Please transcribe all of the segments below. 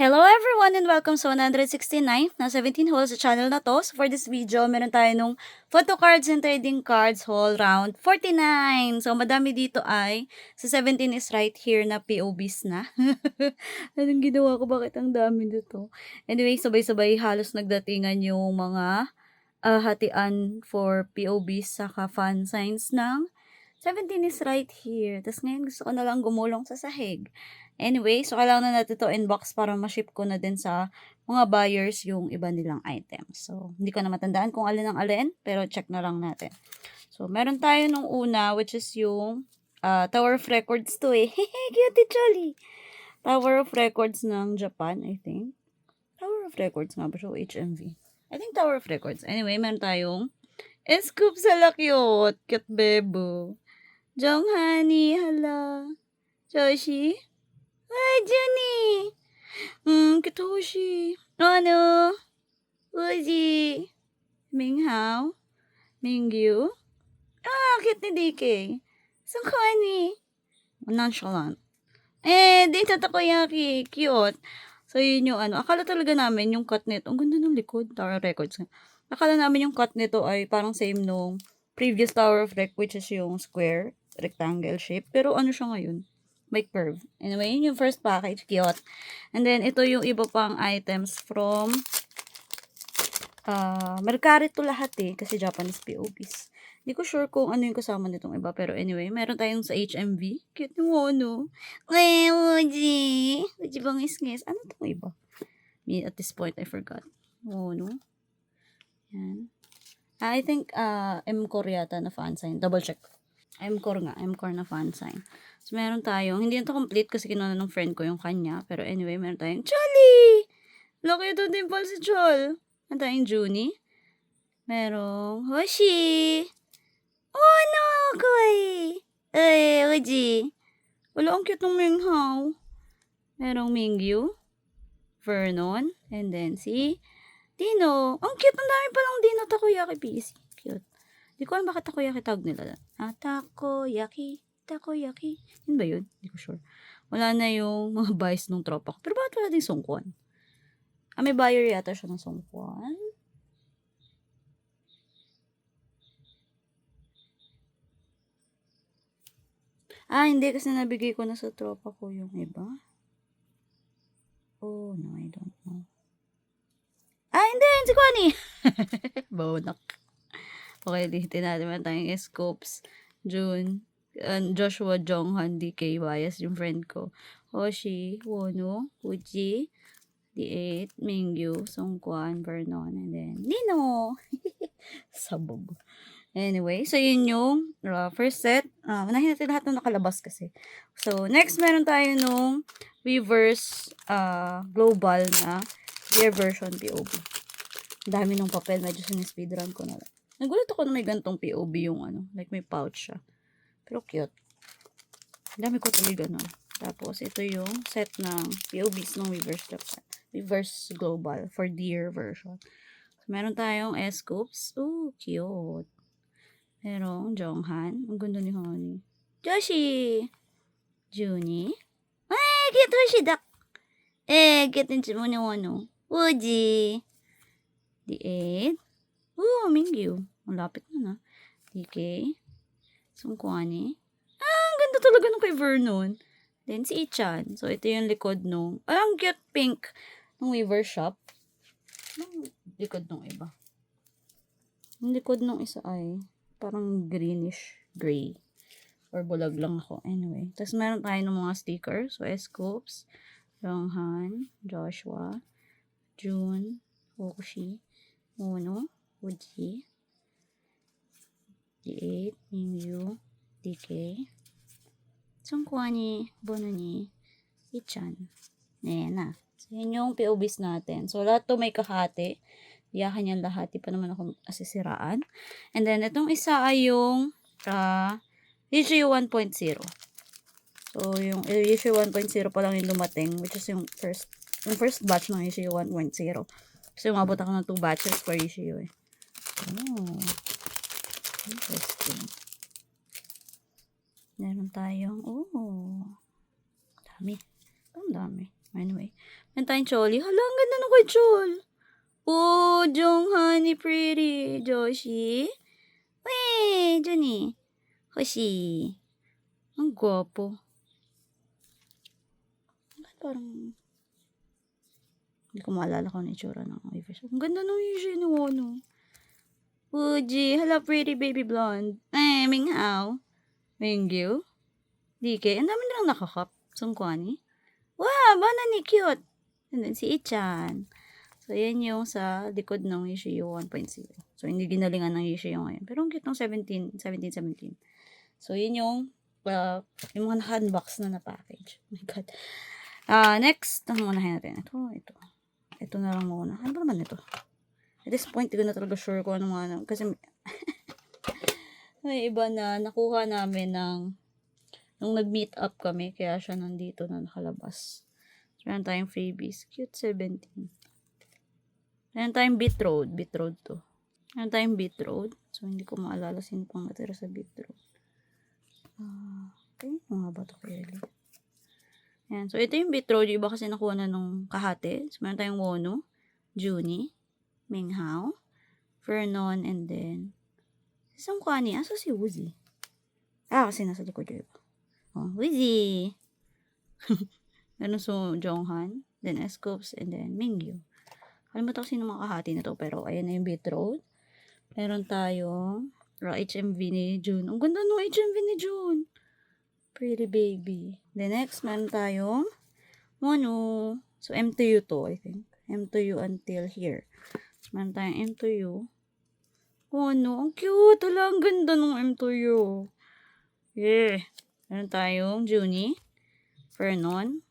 Hello everyone and welcome sa 169th na 17 holes sa channel na to. So for this video, meron tayo nung photo cards and trading cards whole round 49. So madami dito ay sa 17 is right here na POBs na. Anong ginawa ko? Bakit ang dami dito? Anyway, sabay-sabay halos nagdatingan yung mga hatian for POBs saka fan signs ng 17 is right here. Tapos ngayon gusto ko na lang gumulong sa sahig. Anyway, so kailangan na natin to inbox para ma-ship ko na din sa mga buyers yung iba nilang items. So, hindi ko na matandaan kung alin ang alin, pero check na lang natin. So, meron tayo nung una, which is yung Tower of Records to eh. Cute Jolly! Tower of Records ng Japan, I think. Tower of Records nga ba siya? HMV. I think Tower of Records. Anyway, meron tayong Scoop sa cute. Cute bebo. Jonghani, hala. Joshi? Ay, Junie! Kitoshi. Ano? Uzi. Minghao? Mingyu? Cute ni DK. Sangkani. Nonchalant. Dito takoyaki. Cute. So, yun yung Akala talaga namin yung cut nito. Ang ganda ng likod. Tower Records. Akala namin yung cut nito ay parang same nung previous Tower of Rec, which is yung square, rectangle shape. Pero ano siya ngayon? May curve. Anyway, yun yung first package. Cute. And then, ito yung iba pang items from Mercari to lahat eh. Kasi Japanese POPs. Hindi ko sure kung ano yung kasama nitong iba. Pero anyway, meron tayong sa HMV. Cute mo, no? Uji! Uji bang isngis? Ano itong iba? At this point, I forgot. Oh, no? Yan. I think M-Core yata na fan sign. Double check. M-Core nga. M-Core na fan sign. So, meron tayong, hindi ito complete kasi kinuha ng friend ko yung kanya. Pero anyway, meron tayong Choli! Laki ito dimple si Chol. Meron tayong Junie. Merong Hoshi! Oh no, Koi! Uji. Wala, ang cute ng Minghao. Merong Mingyu. Vernon. And then si Dino. Ang cute, ang dami palang Dino Takoyaki PC. Cute. Di ko alam bakit takoyaki tawag nila. Takoyaki. Yun ba yun? Di ko sure. Wala na yung mga buys ng tropa ko. Pero bakit wala din sungkwan? May buyer yata siya ng sungkwan. Hindi kasi nabigay ko na sa tropa ko yung iba. Oh, no, I don't know. Hindi, si Kwani. Bonak. Okay, lihitin natin man tayong scopes. June, Joshua, Jonghan, DK, Bias, yung friend ko. Hoshi, Wono, Uji, D8, Mingyu, Songkwan, Vernon, and then Nino. Sabog. Anyway, so yun yung first set. Unahin natin lahat ng nakalabas kasi. So, next meron tayo nung reverse global na gear version POB. Ang dami ng papel. Medyo sinispeedrun ko na lang. Nagulat ako na may gantong POB yung like may pouch siya. Pero cute. Ang dami ko talaga na. Tapos, ito yung set ng POBs ng reverse global for deer version. So, meron tayong S-scopes. Ooh, cute. Merong Jonghan. Ang ganda ni Honey. Joshi! Junie. Ay, cute Hoshidak! Cute din siya mo ni Wano. Uji! D8. Mingyu. Ang lapit na na. DK. Sungkwani. Ang ganda talaga nung kay Vernon. Then, si Ichan. So, ito yung likod nung, ang cute pink ng Weaver Shop. Ang likod nung iba. Ang likod nung isa ay parang greenish gray. Or bulag lang ako. Anyway. Tapos, meron tayo ng mga stickers. So, S-scopes. Ronghan. Joshua. June. Hokushi. Mono. Uji. D8. Mingyu. DK. Sungkwani. Bononi. Ichan. Ayan na. So, yun yung POBs natin. So, lahat to may kahati. Iyakan yan lahat. Di pa naman ako asisiraan. And then, itong isa ay yung issue 1.0. So, yung issue 1.0 pa lang yung dumating, which is yung first batch ng issue 1.0. So, umabot ako ng 2 batches for issue eh. Oh, interesting. Meron tayong, dami. Ang dami. Anyway, meron tayong Choli. Hala, ang ganda nung kay Chol. Oh, Honey, pretty. Joshi. Weh, Johnny. Hoshi. Ang gwapo. Parang, hindi ko maalala kung ano itsura ng Weavers. Ang ganda nung Yuji ni Wano. Fuji. Hello, pretty baby blonde. Minghao. Mingyu. DK. Ang dami nilang nakakap. Sungkwani. Wow, banana cute. And then si Ichan. So, yan yung sa likod ng Yushiyo 1.0. So, hindi ginalingan ng Yushiyo ngayon. Pero ang cute ng 17. So, yun yung mga naka-unbox na package. Oh my God. Next, ang unahin natin. Ito na lang muna. Ano ba naman ito? At this point, hindi ko na talaga sure kung ano mga kasi may iba na nakuha namin nung nag-meet up kami. Kaya siya nandito na nakalabas. So, meron tayong freebies. Cute 17. Meron tayong Beetroad. Beetroad to. Meron tayong Beetroad. So, hindi ko maalala sino pang natira sa Beetroad. Okay. Mga ba ito kaya? Ayan. So, ito yung Beetroad. Yung iba kasi nakuha na nung kahate. So, meron tayong Wono, Junie, Minghao, Vernon, and then isang kwani. Aso si Woozy. Kasi nasa likod yung iba. Woozy. Meron so Jonghan, then Escopes, and then Mingyu. Kalimutan ko sino makahati na to, pero ayan na yung Beetroad. Meron tayong HMV ni June. Ang ganda nung HMV ni June. Pretty baby. The next, meron tayong Mono. So, M2U to, I think. M2U until here. So, meron tayong M2U. Mono. Ang cute. Hala, ang ganda nung M2U. Yeah. Meron tayong Junie. Vernon.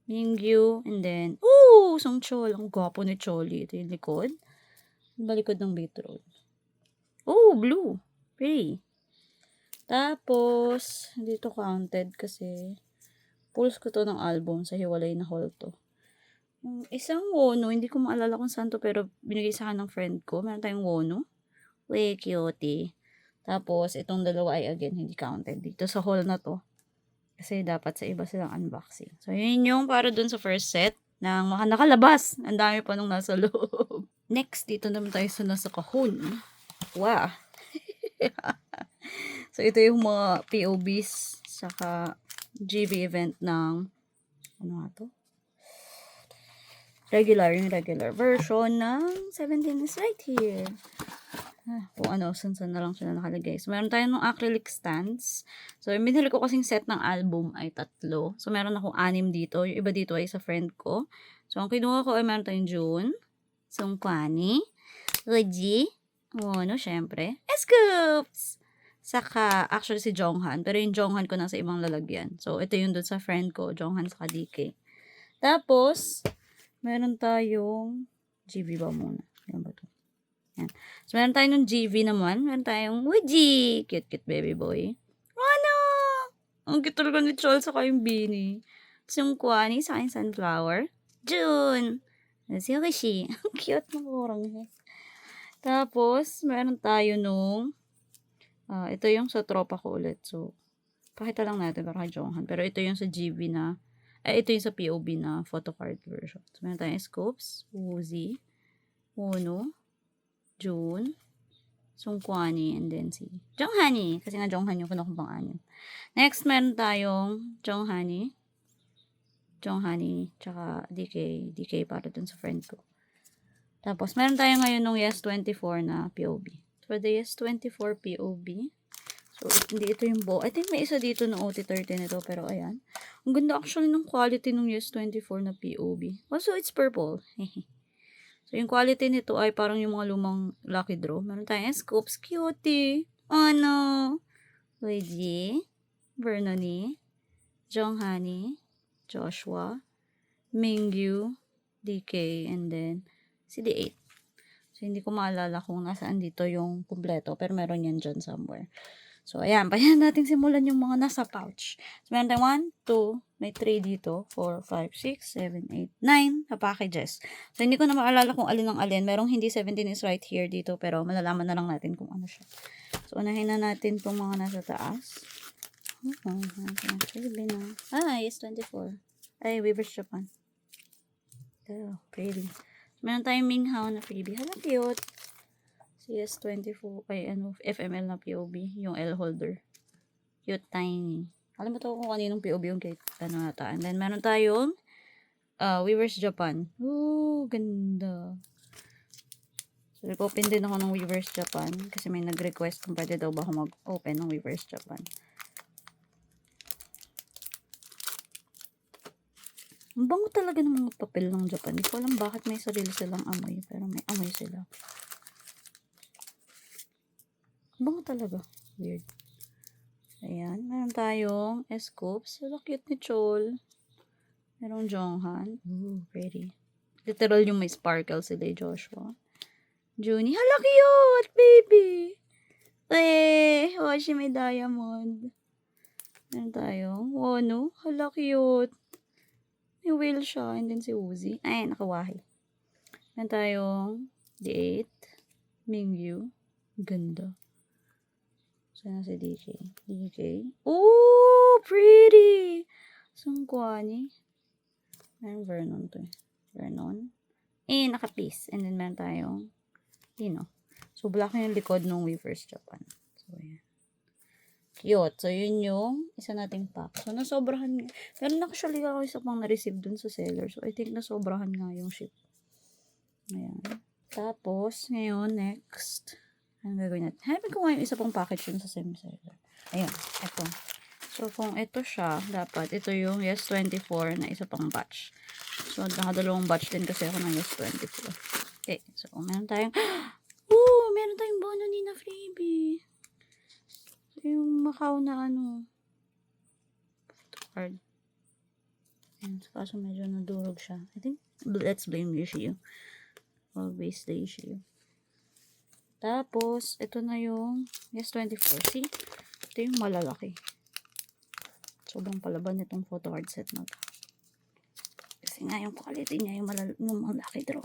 Mingyu. And then, Song Chol. Ang gwapo ni Choli. Ito yung likod. Balikod ng Beetroad. Blue. Pretty. Tapos, dito counted kasi pulse ko to ng album sa hiwalay na haul to. Yung isang Wono, hindi ko maalala kung saan to, pero binigay sa akin ng friend ko. Meron tayong Wono. Way cutie. Tapos, itong dalawa ay again, hindi counted dito sa haul na to. Kasi dapat sa iba silang unboxing. So, yun yung para dun sa first set ng mga nakalabas. Ang dami pa nung nasa loob. Next, dito naman tayo sa nasa kahon. Wow. So, ito yung mga POBs saka GV event ng ano nga to? Yung regular version ng 17 is right here. Kung ano, saan na lang sila nakalagay. So, meron tayo ng acrylic stands. So, yung binili ko kasing set ng album ay 3. So, meron akong 6 dito. Yung iba dito ay sa friend ko. So, ang kinuha ko ay meron tayong June, Sungkwani, Reggie, syempre, Scoops! Saka, actually si Jonghan. Pero yung Jonghan ko nasa ibang lalagyan. So, ito yung dun sa friend ko, Jonghan saka DK. Tapos, meron tayong GV ba muna? Yan ba ito? Yan. So, meron tayong GV naman. Meron tayong Wuji. Cute baby boy. Ang cute talaga ni Chol saka yung Beanie. Tapos yung Kwani sa aking sunflower. June. Si Rishi. Ang cute ng kurang niya. Tapos, meron tayo nung ito yung sa tropa ko ulit. So, pakita lang natin para kay Jonghan. Pero ito yung sa GV na, ito yung sa POB na photocard version. So, meron tayong Scopes, Woozy, Wono, June, Sungkwani, and then si Jonghani. Kasi nga Jonghan yung kinukumpang-anim. Next, meron tayong Jonghani, tsaka DK para dun sa friend ko. Tapos, meron tayo ngayon nung Yes24 na POB. For the Yes24 POB. So, hindi ito yung bow. I think may isa dito na OT30 nito, pero ayan. Ang ganda actually ng quality ng Yes24 na POB. Also, it's purple. So, yung quality nito ay parang yung mga lumang lucky draw. Meron tayong Scopes. Cutie. Luigi. Vernoni. Jonghani. Joshua. Mingyu. DK. And then, si D8. So, hindi ko maalala kung nasaan dito yung kumpleto. Pero meron yan dyan somewhere. So, ayan. Payan natin simulan yung mga nasa pouch. So, meron tayong 1, 2, may 3 dito. 4, 5, 6, 7, 8, 9 na packages. So, hindi ko na maalala kung alin ang alin. Merong hindi 17 is right here dito. Pero malalaman na lang natin kung ano siya. So, unahin na natin itong mga nasa taas. Yes, 24. Ay, Weavers Japan. Ito, pretty. Meron tayong Minghao na freebie. Hala, cute. CS24, ay ano, FML na POB. Yung L holder. Cute, tiny. Alam mo to kung kaninong POB yung kay, ano nata. And then, meron tayong Weavers Japan. Ooh, ganda. So, nag-open din ako ng Weavers Japan kasi may nag-request kung pwede daw ba ako mag-open ng Weavers Japan. Ang bango talaga ng mga papel ng Japan. Hindi ko alam bakit may sarili silang amoy, pero may amoy sila. Ang bango talaga. Weird. Ayan, meron tayong S-Scoops. So, cute ni Chol. Merong Jonghan. Ooh, pretty. Literal yung may sparkle sila, Joshua. Junie, hala cute, baby. Washi may diamond. Meron tayong Wono, hala cute. May whale siya, and then si Uzi. Ay, nakawahi. Meron tayong D8, Mingyu. Ganda. Sana si DJ. DJ. Oh, pretty. Sungkwani. Meron Vernon to eh. Vernon. Naka-piece. And then meron tayong So, black yung likod ng Weavers Japan. So, ayan. Cute. So, yun yung isa nating pack. So, nasobrahan. Meron actually ako isa pang na-receive dun sa seller. So, I think nasobrahan nga yung ship. Ayan. Tapos, ngayon, next. Ano gagawin natin? Hanapin ko nga yung isa pang package dun sa same seller. Ayan. Ito. So, kung ito siya, dapat ito yung Yes24 na isa pang batch. So, nakadalawang batch din kasi ako ng Yes24. Okay. So, meron tayong meron tayong bono ni na freebie. Yung Macau na card. Ayan, so kaso medyo nadurog siya. I think, let's blame Yushiyu. Always the Yushiyu. Tapos, ito na yung Yes24. See? Ito yung malalaki. Sobrang palaban itong photo card set na ito. Kasi nga yung quality niya, yung malaki draw.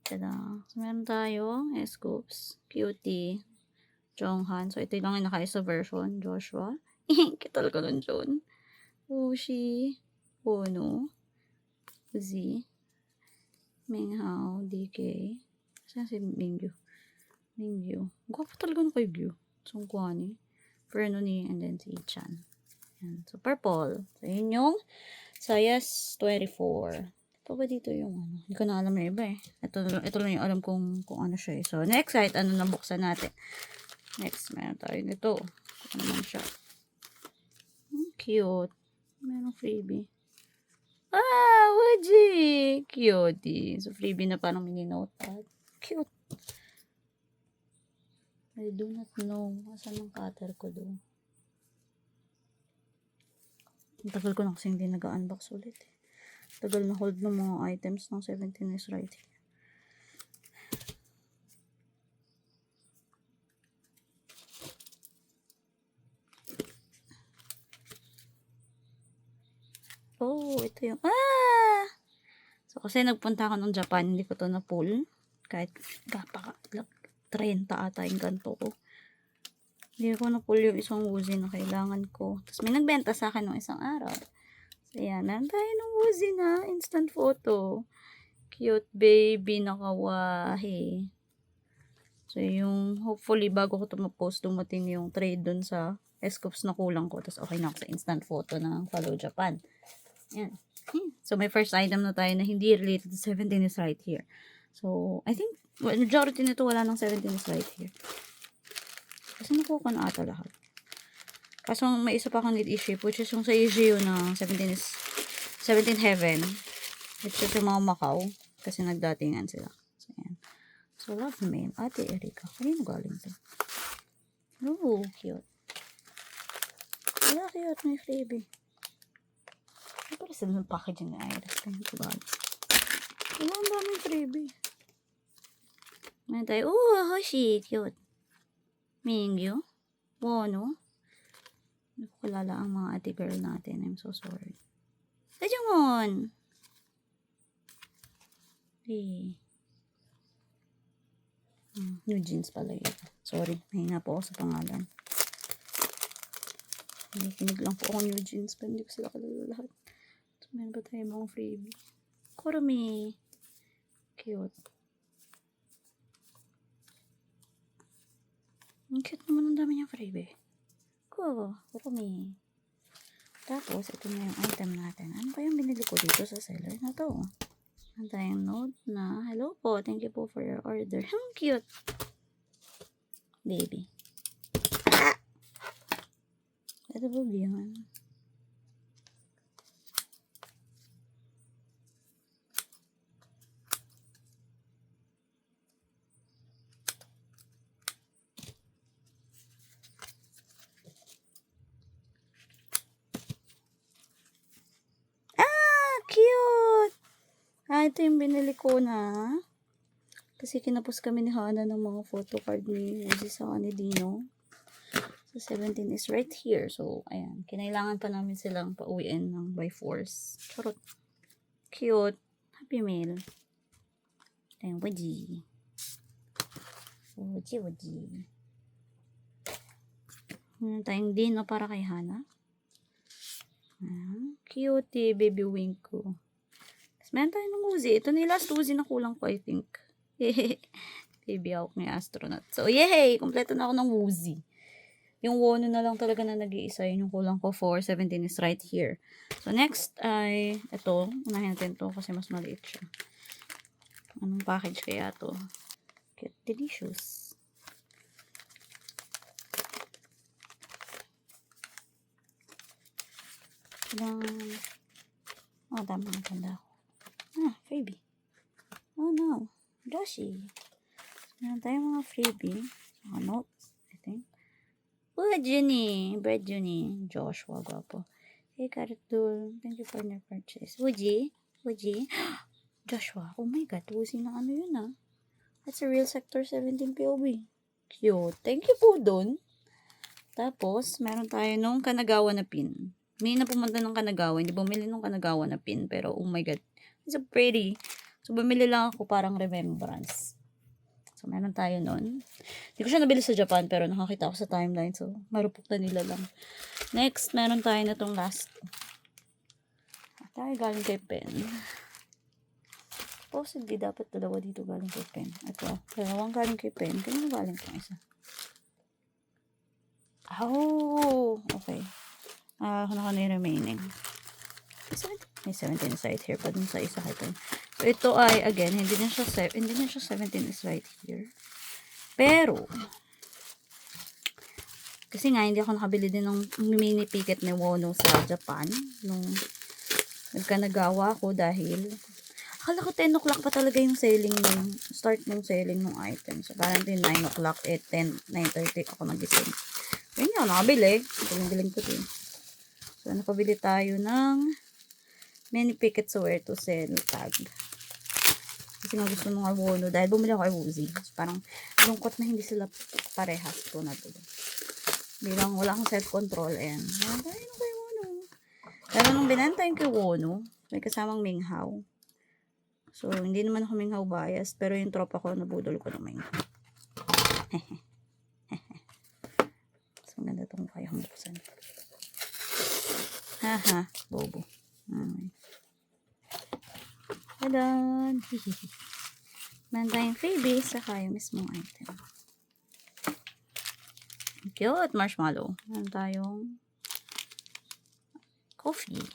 Tada. So, meron tayong S-Scoops, Cutie, Jonghan. So, ito lang yung naka-ISO version. Joshua. Kital ko nun, John. Wuxi, Wono, Z, Minghao, DK. Saan si Mingyu? Mingyu. Gwapo talaga na kay Gyu. Sungkwani. Fernoni, and then si Chan. Yan. So, purple. So, yun yung Sayas 24. Pa ba dito yung Hindi ko na alam yung iba eh. Ito lang yung alam kung ano siya eh. So, next, kahit ano nabuksan natin. Next, meron tayo nito. Ano naman siya. Cute. Meron freebie. Wuji! Cutie. So, freebie na parang mini notepad. Cute. I do not know. Asan ang cutter ko doon? Ang tagal ko na kasi hindi nag-unbox ulit eh. Tagal na hold ng mga items ng 17 is right here. Oh, ito yung So, kasi nagpunta ako ng Japan, hindi ko to na-pull. Kahit 30 ata yung ganito ko. Hindi ko na-pull yung isang Wuzi na kailangan ko. Tapos may nagbenta sa akin ng isang araw. So, yan. Meron tayo ng Wuzi na instant photo. Cute baby, nakawahi. So, yung hopefully bago ko ito ma-post, dumating yung trade dun sa S-Scoops na kulang ko. Tapos okay na ako sa instant photo ng Follow Japan. Yan. So, may first item na tayo na hindi related to 17 is right here. So, I think, majority nito wala ng 17 is right here. Kasi nakuha ko na ata lahat. Kaso, may isa pa akong need i-ship, which is yung sa Yushiyu na 17 Heaven. Which is yung mga Macau. Kasi nagdatingan sila. So, yan. So, love mail. Ate Erika. Kanino galing to? Oh, cute. Wala cute. May freebie. Ano para sa mga packaging na Iris? Kanino galing? Wala ang daming freebie. Meron tayo. Hoshi. Cute. Mingyu. Wono. Hindi ko kilala ang mga ate girl natin. I'm so sorry. Tajumon. Hey. New jeans pala yun. Sorry. Mahina po ako sa pangalan. Kinig lang po ako new jeans, pero hindi ko sila kalala lahat. So, meron pa tayo mga freebie. Kurumi. Cute. Ang cute naman, ang dami niyang freebie. Kurumi. Tapos, ito na yung item natin. Ano pa yung binili ko dito sa seller na to? Ang tayong note na, hello po, thank you po for your order. Cute. Baby. Ito po yun. Cute! Ito yung binili ko na. Kasi kinapos kami ni Hana ng mga photocard ni Uzi sa ni Dino. So, 17 is right here. So, ayan. Kinailangan pa namin silang pauwiin ng by force. Charot. Cute. Happy meal. Ayan, Wuji. Wuji. Meron tayong Dino para kay Hana. Cute, baby wink ko. Tapos meron tayo ng Uzi. Ito na yung last Uzi na kulang ko, I think. Baby hawk ni astronaut. So, yay! Kompleto na ako ng Uzi. Yung Wono na lang talaga na nag-iisa. Yun yung kulang ko for 17 is right here. So, next ay ito. Unahin natin ito kasi mas maliit siya. Anong package kaya to? Cute, delicious. Oh, tama na tanda ako. Freebie. Oh no. Joshi. Meron tayong mga freebie. Mga notes, I think. Juni. Brad Juni. Joshua, gwapo. Hey, Karatul. Thank you for your purchase. Wuji. Joshua. Oh my God. Uzi na ano yun That's a real Sector 17 POV. Cute. Thank you po dun. Tapos, meron tayo nung Kanagawa na pin. May na pumunta ng Kanagawa. Hindi bumili nung Kanagawa na pin. Pero, oh my God. It's so pretty. So, bumili lang ako parang remembrance. So, meron tayo nun. Hindi ko siya nabili sa Japan, pero nakakita ko sa timeline. So, marupok na nila lang. Next, meron tayo na tong last. Tayo galing kay Pen. Possibly, dapat dalawa dito galing kay Pen. Ito, dalawang galing kay Pen. Kanino galing itong isa? Oh, okay. Ano na yung remaining? May 17 is right here pa dun sa isa kay Pen. So, ito ay, again, hindi na siya 17 is right here. Pero, kasi nga, hindi ako nakabili din ng mini picket ni Wono sa Japan. Nung nagkanagawa ako dahil, akala ko 10 o'clock pa talaga yung selling nung, start ng selling ng item. So, parang 9 o'clock, 9:30 ako nagising. So, yun nga, nakabili. Ito yung galing ko din. So, nakabili tayo ng mini picket sa where to sell tag. Kasi nga gusto nung Wono dahil bumili ako kay Uzi. So, parang lungkot na hindi sila parehas ko na to. Bilang wala akong self-control. Ayan. Ano kay Wono? Pero nung binenta yung kay Wono, may kasamang Minghaw. So, hindi naman ako Minghaw bias. Pero yung tropa ko, nabudol ko ng Minghaw. So, ganda itong kaya kong buksan. Haha, bobo. Tadaan! Meron tayong freebie saka yung mismong item. Cute! Marshmallow. Meron tayong coffee.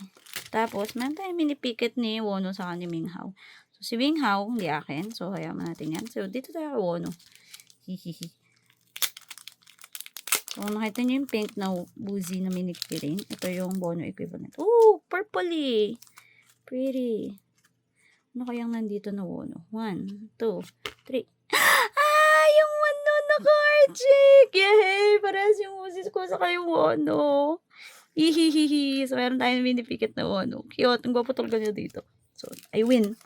Tapos, meron tayong mini picket ni Wono saka ni Minghaw. So, si Minghaw, hindi akin. So, hayaan natin yan. So, dito tayo kay Wono. Hihihi. So, nakita nyo yung pink na Uzi na mini keyring. Ito yung Wono equivalent. Ooh! Purpley! Pretty. Ano kayang nandito na Wono? 1, 2, 3. Yung Wono na Karchik! Yay! Parehas yung Uzi ko sa kayo Wono. Hihihihi. So, meron tayong mini picket na Wono. Cute. Ang gwapo talaga niya dito. So, I win.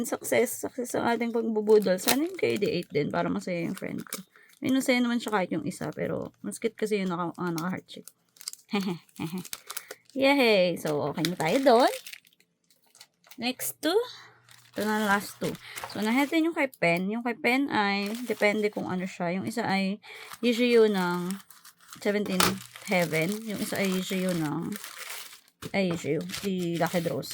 Success. Success ang ating pagbubudol. Sana yung kay D8 din para masaya yung friend ko. May masaya naman siya kahit yung isa. Pero, mas cute kasi yung naka-heart-chick. Hehehe. Yay! So, okay na tayo doon. Next to, ito na last two. So, nahitin yung kay Pen. Yung kay Pen ay, depende kung ano siya. Yung isa ay, issue ng 17 Heaven. Yung isa ay Shio ng Shio. Si Lucky Draws.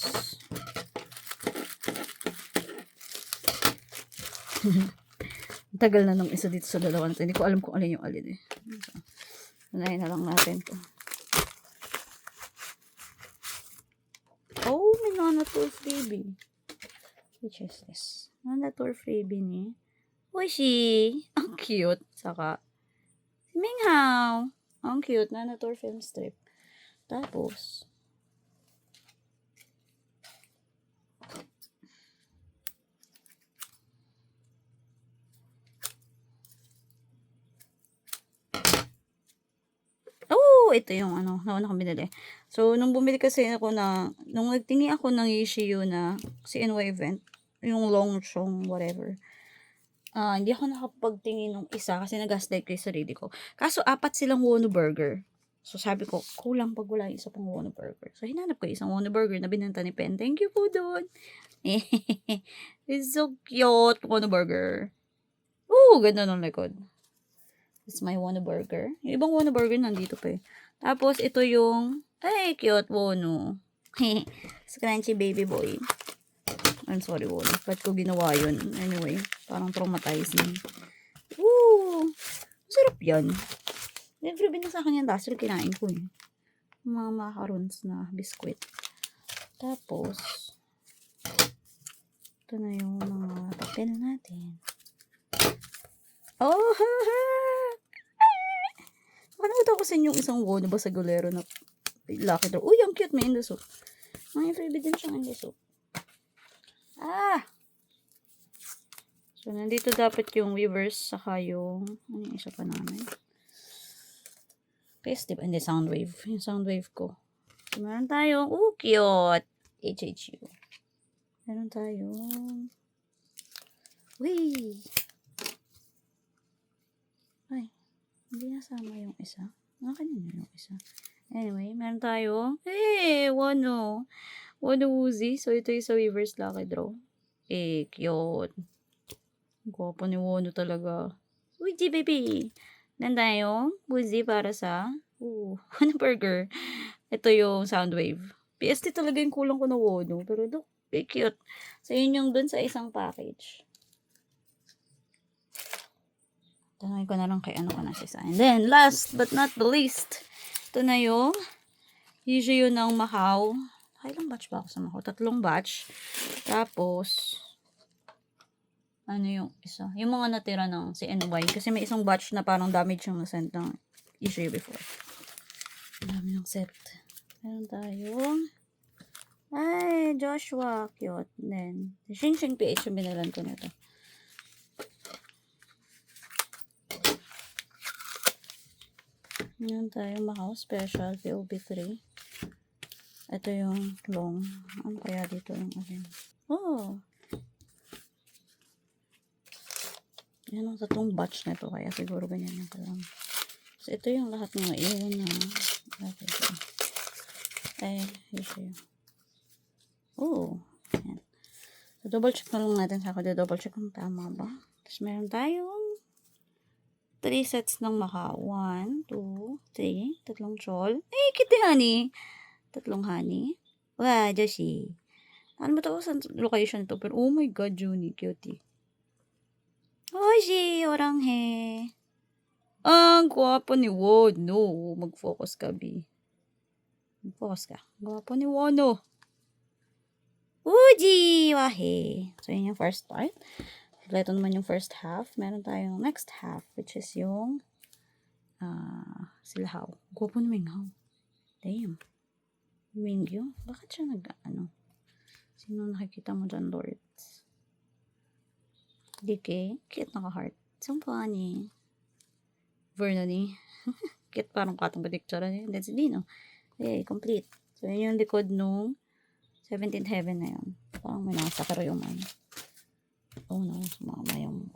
Tagal na nung isa dito sa dalawa na to. Hindi ko alam kung alin yung alin eh. Unahin na lang natin to. Oh, may Nanator freebie. Which is this? Nanator freebie ni Wishi. Ang cute. Saka si Minghao. Ang cute. Nanator film strip. Tapos ito yung nauna kong binili. So, nung bumili kasi ako nung nagtingi ako ng Yishiyu na CNY event, yung Longchong, whatever, hindi ako nakapagtingin ng isa kasi nag-gaslight ko yung sarili ko. Kaso, 4 silang Wonu Burger. So, sabi ko, kulang pag wala yung isa pang Wonu Burger. So, hinanap ko isang Wonu Burger na binenta ni Pen. Thank you po doon. It's so cute, Wonu Burger. Ganda ng likod. It's my Wonu Burger. Yung ibang Wonu Burger nandito pa eh. Tapos, ito yung, cute Wonu. Scrunchy baby boy. I'm sorry, Wonu. Ba't ko ginawa yun? Anyway, parang traumatizing. Sarap yan. Never binasa akin yung dastard, kinain ko eh. Mga macarons na biskwit. Tapos, ito na yung mga papel natin. Nakalimutan ko sa inyo yung isang Wonu Basagolero na Lucky Draw. Uy, ang cute. May Indosoup. May freebie din siyang Indosoup. So, nandito dapat yung Weavers saka yung ano yung isa pa namin? Festive. Hindi, Soundwave. Yung Soundwave ko. So, meron tayong cute. HHU. Meron tayong hindi nasama yung isa. Kanina yung isa. Anyway, meron tayong Wonu Woozy. So, ito yung sa Weavers Lucky Draw. Cute. Gwapo ni Wonu talaga. Woozy baby. Meron tayong Woozy para sa Wonu Burger. Ito yung Soundwave. PST talaga yung kulang ko na Wonu. Pero look, cute. So, yun yung dun sa isang package. Tanongin ko na lang kay ko na siya. And then, last but not the least, ito na yung Yishiyu ng Macau. Ilang batch ba ako sa Macau? 3 batch. Tapos, yung isa? Yung mga natira ng CNY. Kasi may isang batch na parang damage yung nasend ng Yishiyu before. Ang dami ng set. Meron tayong Joshua. Cute. Then, Xing Xing PH yung binalan ko nito. Meron tayong Macau Special POB3. Ito yung long. Ano kaya dito yung alin? Yan ang 3 batch na ito. Kaya siguro ganyan yung kalang. So, ito yung lahat ng iyon na Yishiyu. Yan. So, double check na lang natin sa ako. Double check kung tama ba. Tapos, meron tayong 3 sets ng Macau. 1, 2, 3. 3 chol. Kitty honey. 3 honey. Joshi. Ano ba ito? Saan location ito? Pero, oh my god, Junie. Cutie. Hoshi, oranghe. Ang gwapo ni Wonu. Mag-focus ka, B. Mag-focus ka. Gwapo ni Wonu. Uji, wahe. So, yun yung first part. Ito naman yung first half. Meron tayong next half, which is yung Silhao. Gwapo na Minghao. Damn. Mingyu? Bakit siya Sino nakikita mo dyan, Lords? DK? Cute naka-heart. So funny. Vernony. Cute parang katong picture niya. That's Dino. Complete. So, yun yung likod nung 17th Heaven na yun. Parang may nasa pero yung sumama yung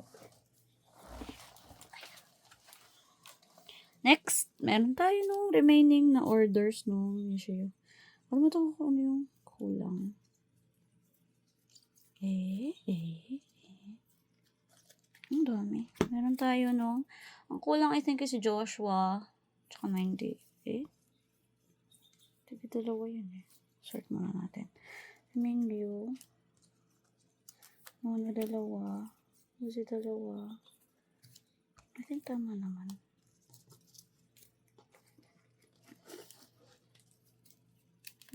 next, meron tayo nung remaining na orders nung Yishiyu. Ano mo ito kung ano yung kulang? Ang dami. Meron tayo nung ang kulang I think is si Joshua tsaka 90. Okay. Dalawa yun eh. Sort muna natin. Mingyu. Mono dalawa. Uzi dalawa. I think tama naman.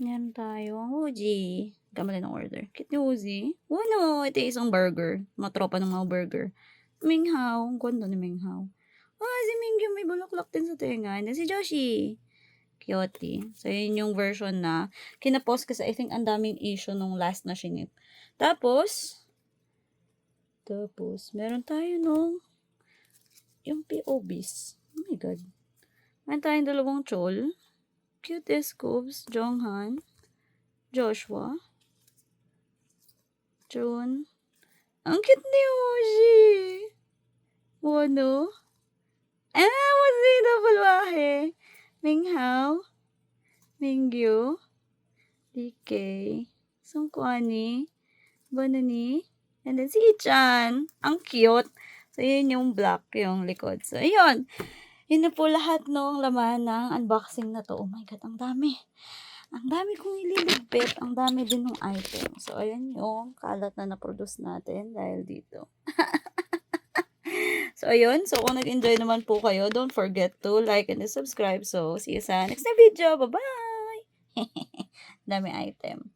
Meron tayo ang Uzi. Kamali ng order. Cute ni Uzi. Ano? Ito yung isang burger. Mga tropa ng mga burger. Minghao. Ang ganda ni Minghao. Si Mingyu may bulaklak din sa tenga. And si Joshi. Cute. So, yun yung version na kinapost kasi I think ang daming issue nung last na shinip. Tapos, meron tayo nung yung POBs. Oh my God. Meron tayong dalawang chol. Cute Scoops, Jonghan, Joshua, June. Ang cute ni Uji. Wano? Uzi na bulwahe. Minghao, Mingyu, DK, Sungkwani, Banani, and then si Ichan. Ang cute. So, yun yung black, yung likod. So, ayun. Yun na po lahat ng laman ng unboxing na to. Oh my God, ang dami. Ang dami kong ililigpit. Ang dami din ng item. So, ayan yung kalat na na-produce natin dahil dito. So, ayun. So, kung nag-enjoy naman po kayo, don't forget to like and subscribe. So, see you sa next na video. Bye-bye! Dami item.